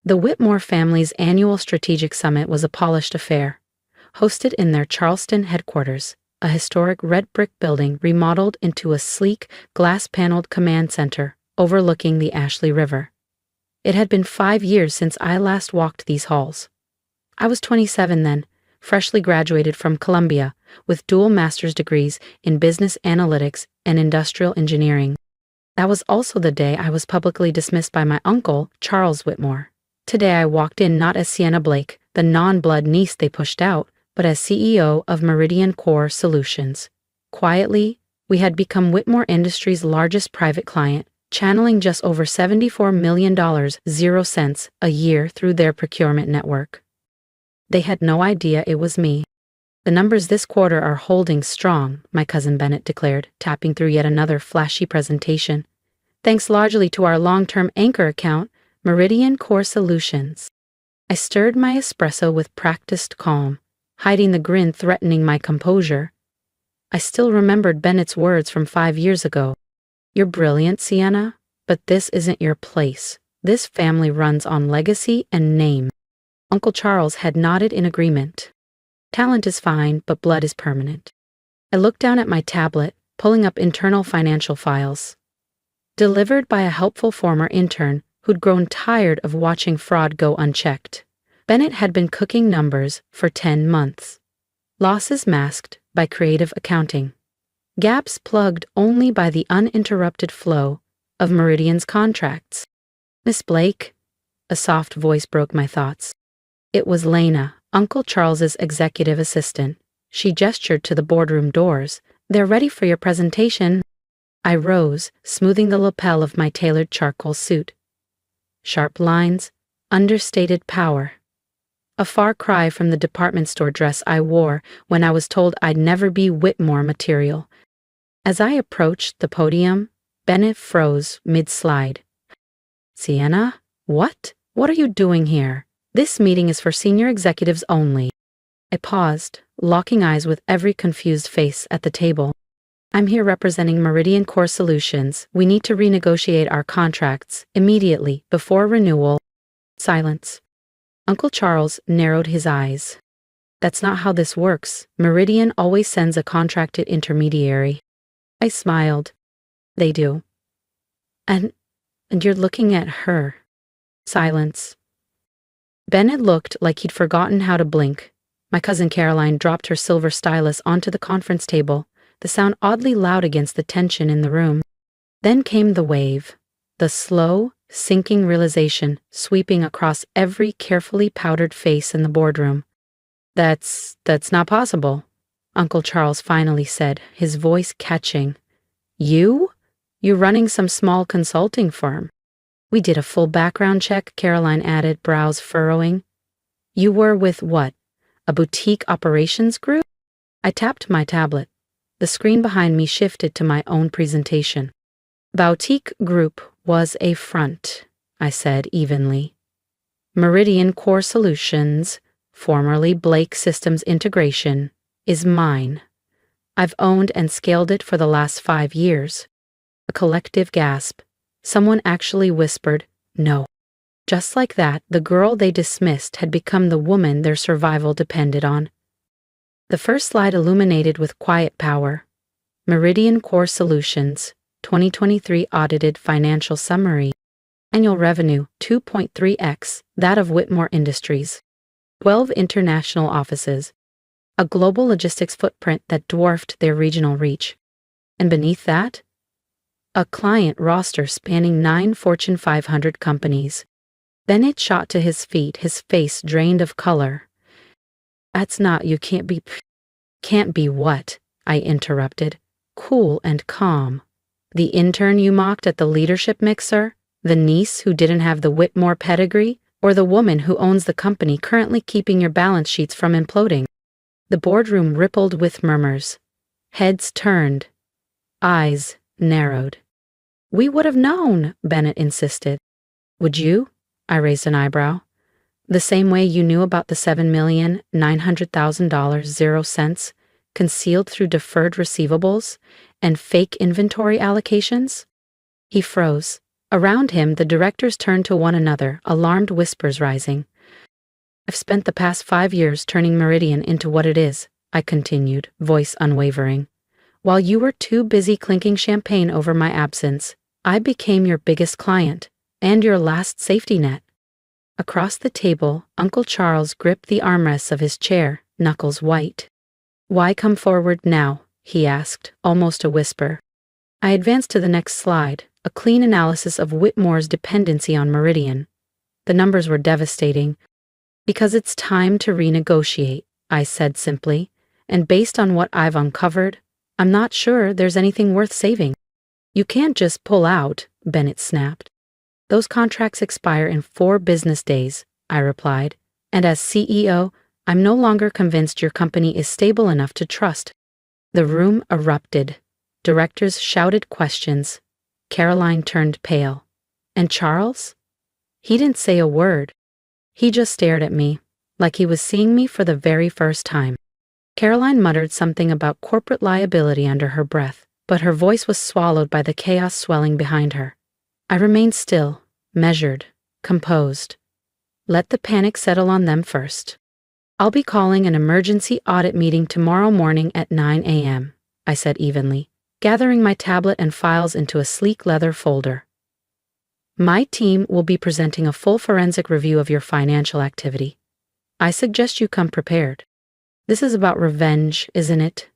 The Whitmore family's annual strategic summit was a polished affair, hosted in their Charleston headquarters, a historic red brick building remodeled into a sleek, glass-paneled command center overlooking the Ashley River. It had been 5 years since I last walked these halls. I was 27 then, freshly graduated from Columbia, with dual master's degrees in business analytics and industrial engineering. That was also the day I was publicly dismissed by my uncle, Charles Whitmore. Today I walked in not as Sienna Blake, the non-blood niece they pushed out, but as CEO of Meridian Core Solutions. Quietly, we had become Whitmore Industries' largest private client, channeling just over $74 million, 0 cents, a year through their procurement network. They had no idea it was me. "The numbers this quarter are holding strong," my cousin Bennett declared, tapping through yet another flashy presentation. "Thanks largely to our long-term anchor account, Meridian Core Solutions." I stirred my espresso with practiced calm, hiding the grin threatening my composure. I still remembered Bennett's words from 5 years ago. "You're brilliant, Sienna, but this isn't your place. This family runs on legacy and name." Uncle Charles had nodded in agreement. "Talent is fine, but blood is permanent." I looked down at my tablet, pulling up internal financial files. Delivered by a helpful former intern who'd grown tired of watching fraud go unchecked. Bennett had been cooking numbers for 10 months. Losses masked by creative accounting. Gaps plugged only by the uninterrupted flow of Meridian's contracts. "Miss Blake?" A soft voice broke my thoughts. It was Lena, Uncle Charles's executive assistant. She gestured to the boardroom doors. "They're ready for your presentation." I rose, smoothing the lapel of my tailored charcoal suit. Sharp lines, understated power. A far cry from the department store dress I wore when I was told I'd never be Whitmore material. As I approached the podium, Bennett froze mid-slide. "Sienna? What? What are you doing here? This meeting is for senior executives only." I paused, locking eyes with every confused face at the table. "I'm here representing Meridian Core Solutions. We need to renegotiate our contracts immediately before renewal." Silence. Uncle Charles narrowed his eyes. "That's not how this works. Meridian always sends a contracted intermediary." I smiled. "They do. And you're looking at her." Silence. Bennett looked like he'd forgotten how to blink. My cousin Caroline dropped her silver stylus onto the conference table, the sound oddly loud against the tension in the room. Then came the wave, the slow, sinking realization sweeping across every carefully powdered face in the boardroom. That's not possible," Uncle Charles finally said, his voice catching. "You? You're running some small consulting firm." "We did a full background check," Caroline added, brows furrowing. "You were with what? A boutique operations group?" I tapped my tablet. The screen behind me shifted to my own presentation. "Boutique group was a front," I said evenly. "Meridian Core Solutions, formerly Blake Systems Integration, is mine. I've owned and scaled it for the last 5 years." A collective gasp. Someone actually whispered, "No." Just like that, the girl they dismissed had become the woman their survival depended on. The first slide illuminated with quiet power. Meridian Core Solutions, 2023 Audited Financial Summary. Annual revenue, 2.3x, that of Whitmore Industries. 12 international offices. A global logistics footprint that dwarfed their regional reach. And beneath that, a client roster spanning 9 Fortune 500 companies. Bennett shot to his feet, his face drained of color. "That's not, you can't be..." "Can't be what?" I interrupted, cool and calm. "The intern you mocked at the leadership mixer? The niece who didn't have the Whitmore pedigree? Or the woman who owns the company currently keeping your balance sheets from imploding?" The boardroom rippled with murmurs. Heads turned. Eyes narrowed. "We would have known," Bennett insisted. "Would you?" I raised an eyebrow. "The same way you knew about the $7,900,000, 0 cents, concealed through deferred receivables and fake inventory allocations?" He froze, Around him, the directors turned to one another, alarmed whispers rising. I've spent the past 5 years turning Meridian into what it is, I continued, voice unwavering. While you were too busy clinking champagne over my absence, I became your biggest client, and your last safety net. Across the table, Uncle Charles gripped the armrests of his chair, knuckles white. Why come forward now? He asked, almost a whisper. I advanced to the next slide, a clean analysis of Whitmore's dependency on Meridian. The numbers were devastating. Because it's time to renegotiate, I said simply, and based on what I've uncovered, I'm not sure there's anything worth saving. You can't just pull out, Bennett snapped. Those contracts expire in 4 business days, I replied, and as CEO, I'm no longer convinced your company is stable enough to trust. The room erupted. Directors shouted questions. Caroline turned pale. And Charles? He didn't say a word. He just stared at me, like he was seeing me for the very first time. Caroline muttered something about corporate liability under her breath, but her voice was swallowed by the chaos swelling behind her. I remained still, measured, composed. Let the panic settle on them first. I'll be calling an emergency audit meeting tomorrow morning at 9 a.m., I said evenly, gathering my tablet and files into a sleek leather folder. My team will be presenting a full forensic review of your financial activity. I suggest you come prepared. This is about revenge, isn't it?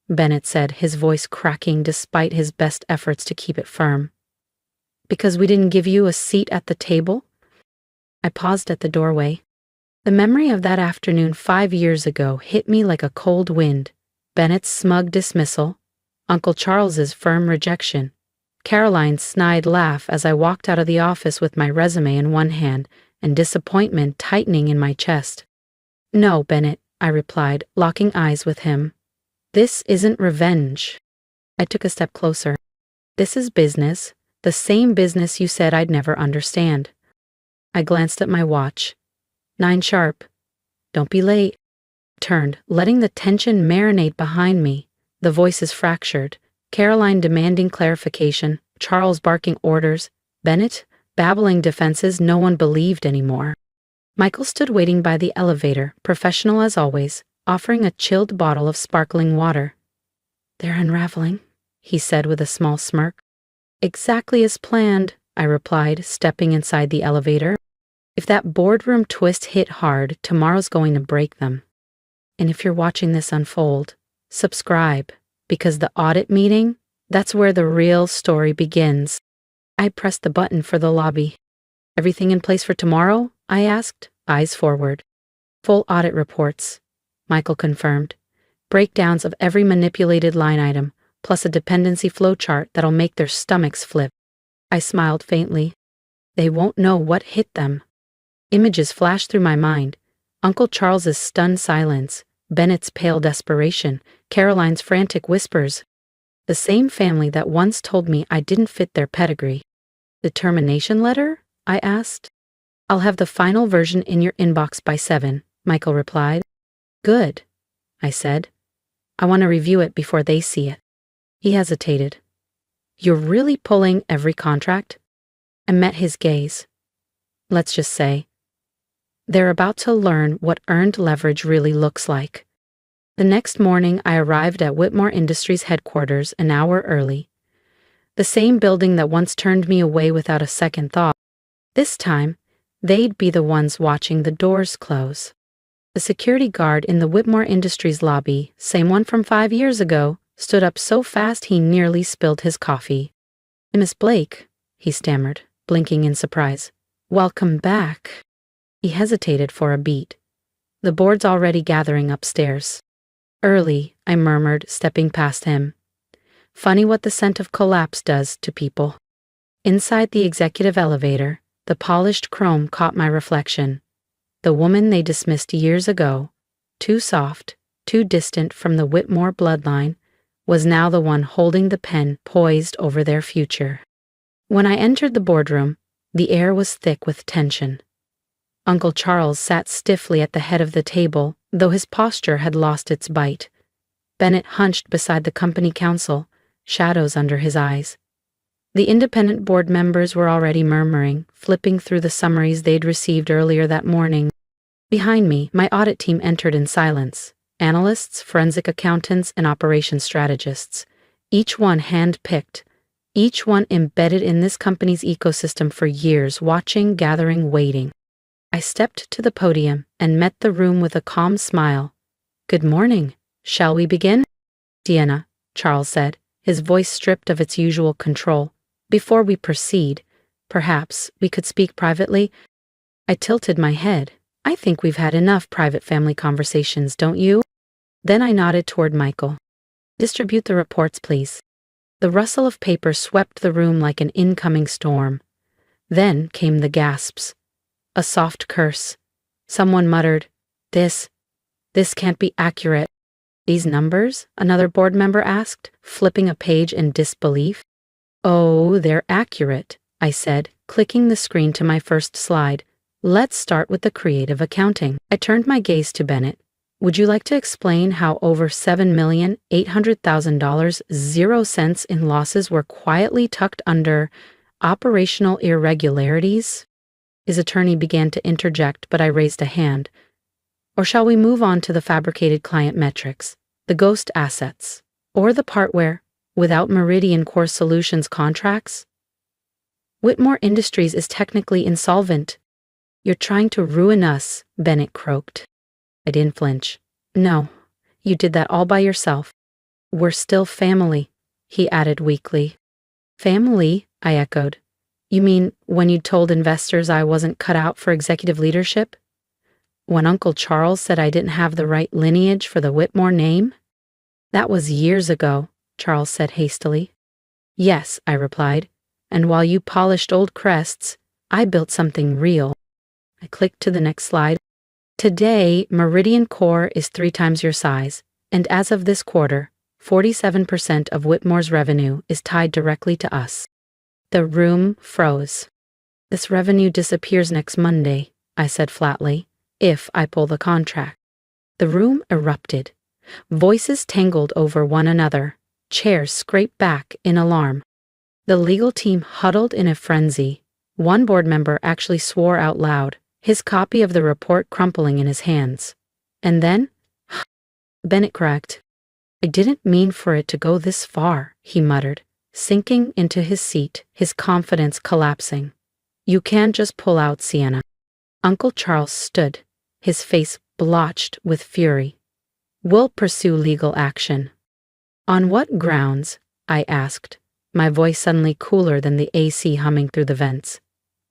Bennett said, his voice cracking despite his best efforts to keep it firm. Because we didn't give you a seat at the table? I paused at the doorway. The memory of that afternoon 5 years ago hit me like a cold wind. Bennett's smug dismissal, Uncle Charles's firm rejection, Caroline's snide laugh as I walked out of the office with my resume in one hand and disappointment tightening in my chest. No, Bennett, I replied, locking eyes with him. This isn't revenge. I took a step closer. This is business, the same business you said I'd never understand. I glanced at my watch. 9 sharp. Don't be late. Turned, letting the tension marinate behind me. The voices fractured. Caroline demanding clarification, Charles barking orders, Bennett babbling defenses no one believed anymore. Michael stood waiting by the elevator, professional as always, offering a chilled bottle of sparkling water. They're unraveling, he said with a small smirk. Exactly as planned, I replied, stepping inside the elevator. If that boardroom twist hit hard, tomorrow's going to break them. And if you're watching this unfold, subscribe, because the audit meeting, that's where the real story begins. I pressed the button for the lobby. Everything in place for tomorrow? I asked, eyes forward. Full audit reports, Michael confirmed. Breakdowns of every manipulated line item, plus a dependency flowchart that'll make their stomachs flip. I smiled faintly. They won't know what hit them. Images flashed through my mind. Uncle Charles's stunned silence, Bennett's pale desperation, Caroline's frantic whispers. The same family that once told me I didn't fit their pedigree. The termination letter? I asked. I'll have the final version in your inbox by 7, Michael replied. Good, I said. I want to review it before they see it. He hesitated. You're really pulling every contract? I met his gaze. Let's just say, they're about to learn what earned leverage really looks like. The next morning, I arrived at Whitmore Industries headquarters an hour early. The same building that once turned me away without a second thought. This time, they'd be the ones watching the doors close. The security guard in the Whitmore Industries lobby, same one from 5 years ago, stood up so fast he nearly spilled his coffee. Miss Blake, he stammered, blinking in surprise. Welcome back. He hesitated for a beat. The board's already gathering upstairs. Early, I murmured, stepping past him. Funny what the scent of collapse does to people. Inside the executive elevator, the polished chrome caught my reflection. The woman they dismissed years ago, too soft, too distant from the Whitmore bloodline, was now the one holding the pen poised over their future. When I entered the boardroom, the air was thick with tension. Uncle Charles sat stiffly at the head of the table, though his posture had lost its bite. Bennett hunched beside the company counsel, shadows under his eyes. The independent board members were already murmuring, flipping through the summaries they'd received earlier that morning. Behind me, my audit team entered in silence. Analysts, forensic accountants, and operations strategists. Each one hand-picked. Each one embedded in this company's ecosystem for years, watching, gathering, waiting. I stepped to the podium and met the room with a calm smile. "Good morning. Shall we begin?" "Deanna," Charles said, his voice stripped of its usual control. "Before we proceed, perhaps we could speak privately?" I tilted my head. "I think we've had enough private family conversations, don't you?" Then I nodded toward Michael. "Distribute the reports, please." The rustle of paper swept the room like an incoming storm. Then came the gasps. A soft curse. Someone muttered, This can't be accurate." "These numbers?" another board member asked, flipping a page in disbelief. "Oh, they're accurate," I said, clicking the screen to my first slide. "Let's start with the creative accounting." I turned my gaze to Bennett. "Would you like to explain how over $7,800,000 0 cents in losses were quietly tucked under operational irregularities?" His attorney began to interject, but I raised a hand. "Or shall we move on to the fabricated client metrics, the ghost assets, or the part where, without Meridian Core Solutions contracts, Whitmore Industries is technically insolvent?" "You're trying to ruin us," Bennett croaked. I didn't flinch. "No, you did that all by yourself." "We're still family," he added weakly. "Family?" I echoed. "You mean when you told investors I wasn't cut out for executive leadership? When Uncle Charles said I didn't have the right lineage for the Whitmore name?" "That was years ago," Charles said hastily. "Yes," I replied, "and while you polished old crests, I built something real." I clicked to the next slide. "Today, Meridian Core is 3 times your size, and as of this quarter, 47% of Whitmore's revenue is tied directly to us." The room froze. "This revenue disappears next Monday," I said flatly, "if I pull the contract." The room erupted. Voices tangled over one another. Chairs scraped back in alarm. The legal team huddled in a frenzy. One board member actually swore out loud, his copy of the report crumpling in his hands. And then, Bennett cracked. "I didn't mean for it to go this far," he muttered, sinking into his seat, his confidence collapsing. "You can't just pull out, Sienna." Uncle Charles stood, his face blotched with fury. "We'll pursue legal action." "On what grounds?" I asked, my voice suddenly cooler than the AC humming through the vents.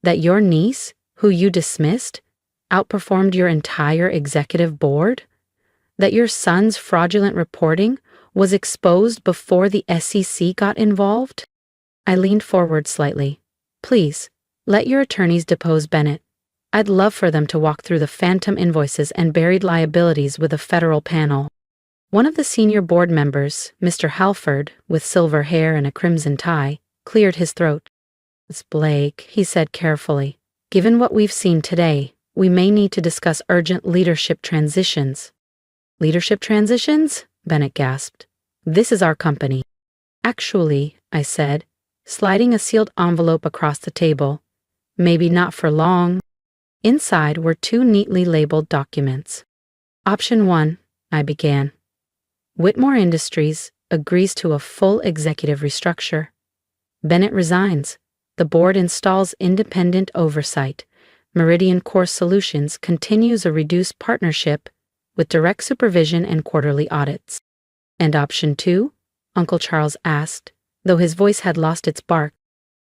"That your niece, who you dismissed, outperformed your entire executive board? That your son's fraudulent reporting was exposed before the SEC got involved?" I leaned forward slightly. "Please, let your attorneys depose Bennett. I'd love for them to walk through the phantom invoices and buried liabilities with a federal panel." One of the senior board members, Mr. Halford, with silver hair and a crimson tie, cleared his throat. "Miss Blake," he said carefully, "given what we've seen today, we may need to discuss urgent leadership transitions." "Leadership transitions?" Bennett gasped. "This is our company." "Actually," I said, sliding a sealed envelope across the table, "maybe not for long." Inside were 2 neatly labeled documents. "Option 1, I began. Whitmore Industries agrees to a full executive restructure. Bennett resigns. The board installs independent oversight. Meridian Core Solutions continues a reduced partnership with direct supervision and quarterly audits." "And option 2? Uncle Charles asked, though his voice had lost its bark.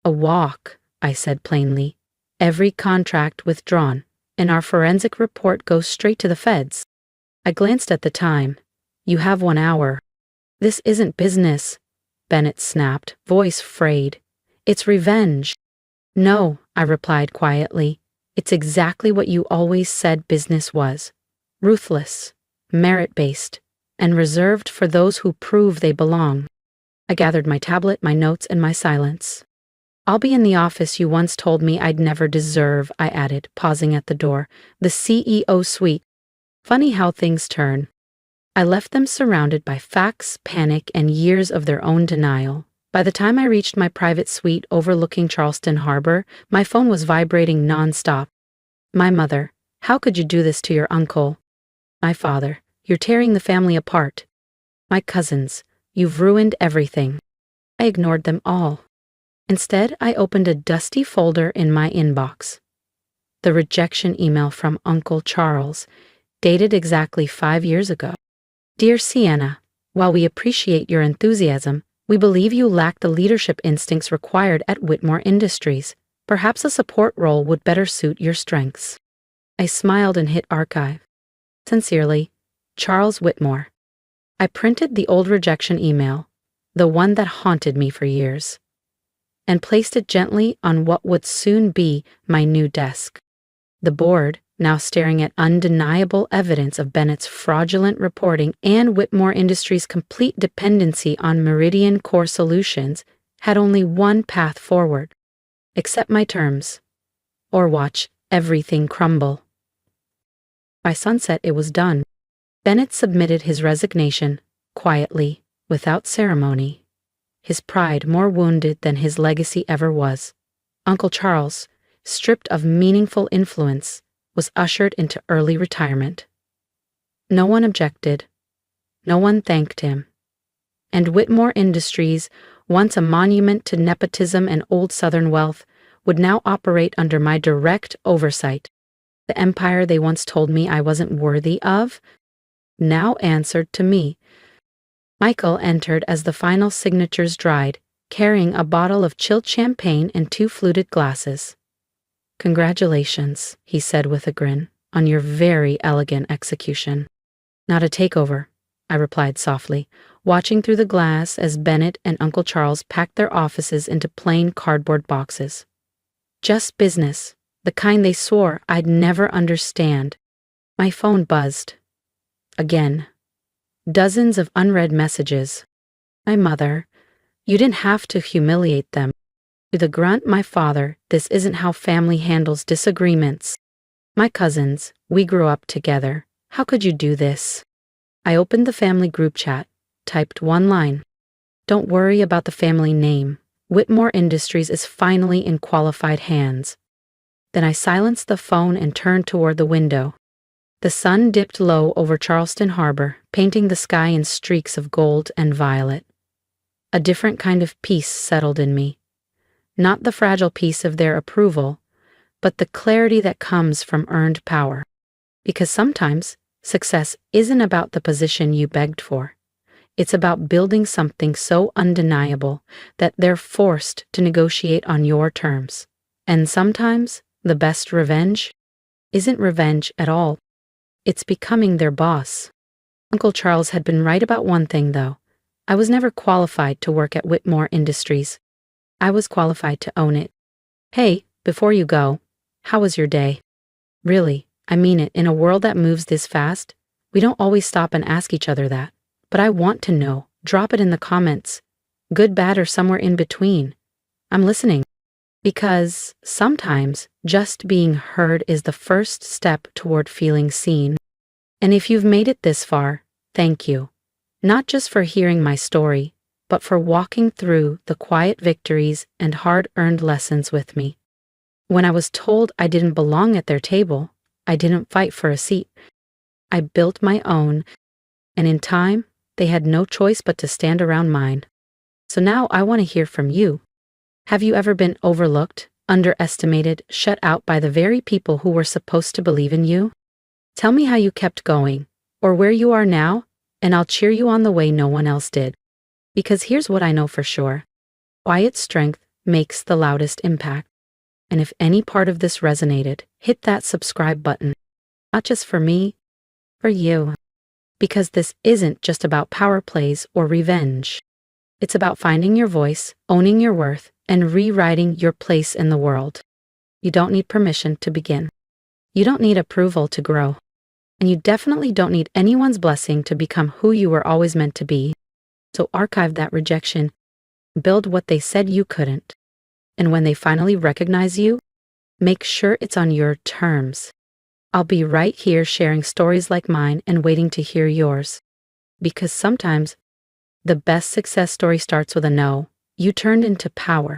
"A walk," I said plainly. "Every contract withdrawn, and our forensic report goes straight to the feds." I glanced at the time. "You have 1 hour." "This isn't business," Bennett snapped, voice frayed. "It's revenge." "No," I replied quietly. "It's exactly what you always said business was. Ruthless, merit-based, and reserved for those who prove they belong." I gathered my tablet, my notes, and my silence. "I'll be in the office you once told me I'd never deserve," I added, pausing at the door. "The CEO suite. Funny how things turn." I left them surrounded by facts, panic, and years of their own denial, By the time I reached my private suite overlooking Charleston Harbor, my phone was vibrating nonstop. My mother, how could you do this to your uncle? My father, you're tearing the family apart. My cousins, you've ruined everything. I ignored them all. Instead, I opened a dusty folder in my inbox. The rejection email from Uncle Charles, dated exactly 5 years ago. Dear Sienna, while we appreciate your enthusiasm, we believe you lack the leadership instincts required at Whitmore Industries. Perhaps a support role would better suit your strengths. I smiled and hit archive. Sincerely, Charles Whitmore. I printed the old rejection email, the one that haunted me for years, and placed it gently on what would soon be my new desk. The board, now staring at undeniable evidence of Bennett's fraudulent reporting and Whitmore Industries' complete dependency on Meridian Core Solutions, had only one path forward. Accept my terms, or watch everything crumble. By sunset, it was done. Bennett submitted his resignation, quietly, without ceremony. His pride more wounded than his legacy ever was. Uncle Charles, stripped of meaningful influence, was ushered into early retirement. No one objected. No one thanked him. And Whitmore Industries, once a monument to nepotism and old Southern wealth, would now operate under my direct oversight. The empire they once told me I wasn't worthy of now answered to me. Michael entered as the final signatures dried, carrying a bottle of chilled champagne and 2 fluted glasses. Congratulations, he said with a grin, on your very elegant execution. Not a takeover, I replied softly, watching through the glass as Bennett and Uncle Charles packed their offices into plain cardboard boxes. Just business, the kind they swore I'd never understand. My phone buzzed. Again. Dozens of unread messages. My mother, you didn't have to humiliate them. To the grunt, my father, this isn't how family handles disagreements. My cousins, we grew up together. How could you do this? I opened the family group chat, typed one line. Don't worry about the family name. Whitmore Industries is finally in qualified hands. Then I silenced the phone and turned toward the window. The sun dipped low over Charleston Harbor, painting the sky in streaks of gold and violet. A different kind of peace settled in me. Not the fragile peace of their approval, but the clarity that comes from earned power. Because sometimes, success isn't about the position you begged for. It's about building something so undeniable that they're forced to negotiate on your terms. And sometimes, the best revenge isn't revenge at all. It's becoming their boss. Uncle Charles had been right about one thing, though. I was never qualified to work at Whitmore Industries. I was qualified to own it. Hey, before you go, how was your day? Really, I mean it, in a world that moves this fast, we don't always stop and ask each other that. But I want to know. Drop it in the comments. Good, bad, or somewhere in between. I'm listening. Because sometimes just being heard is the first step toward feeling seen. And if you've made it this far, thank you. Not just for hearing my story, but for walking through the quiet victories and hard-earned lessons with me. When I was told I didn't belong at their table, I didn't fight for a seat. I built my own, and in time, they had no choice but to stand around mine. So now I want to hear from you. Have you ever been overlooked, underestimated, shut out by the very people who were supposed to believe in you? Tell me how you kept going, or where you are now, and I'll cheer you on the way no one else did. Because here's what I know for sure. Quiet strength makes the loudest impact. And if any part of this resonated, hit that subscribe button. Not just for me, for you. Because this isn't just about power plays or revenge. It's about finding your voice, owning your worth, and rewriting your place in the world. You don't need permission to begin. You don't need approval to grow. And you definitely don't need anyone's blessing to become who you were always meant to be. So archive that rejection. Build what they said you couldn't. And when they finally recognize you, make sure it's on your terms. I'll be right here sharing stories like mine and waiting to hear yours. Because sometimes, the best success story starts with a no, You turned into power.